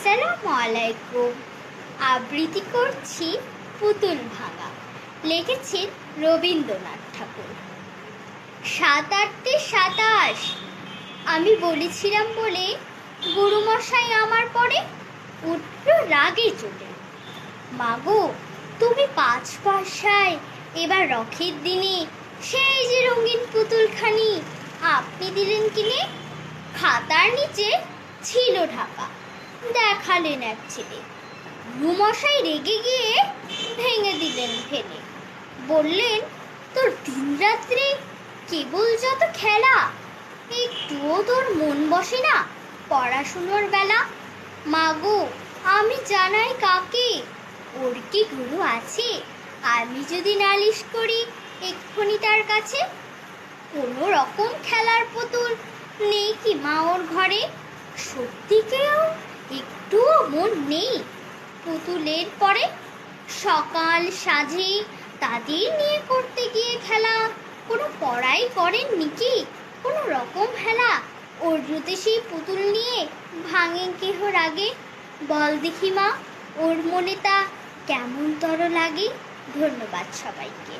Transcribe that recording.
আসসালামু আলাইকুম। আবৃত্তি করছি পুতুল ভাঙা। লিখেছেন রবীন্দ্রনাথ ঠাকুর। ৭-৮-২৭ আমি বলেছিলাম বলে গুরুমশাই আমার পরে উঠল রাগে চলে। মাগো, তুমি ৫ পয়সায় এবার রথের দিনে সেই যে রঙিন পুতুলখানি আপনি দিলেন কিনে। খাতার নিচে ছিল ঢাকা, দেখালেন এক ছেলে। গুরুমশাই রেগে গিয়ে ভেঙে দিলেন ফেলে। বললেন, তোর দিনরাত্রি কেবল যত খেলা, একটুও তোর মন বসে না পড়াশুনোর বেলা। মাগো, আমি জানাই কাকে, ওর কি গুরু আছে? আমি যদি নালিশ করি এক্ষুনি তার কাছে। কোনো রকম খেলার পুতুল নেই কি মা ওর ঘরে? সত্যি কেউ একটুও মন নেই পুতুলের পরে? সকাল সাজে তাদের নিয়ে করতে গিয়ে খেলা, কোনো পড়াই করেননি কি কোনো রকম হেলা? ওর যদি সেই পুতুল নিয়ে ভাঙে কেহ রাগে, বল দেখি মা ওর মনে তা কেমন তর লাগে। ধন্যবাদ সবাইকে।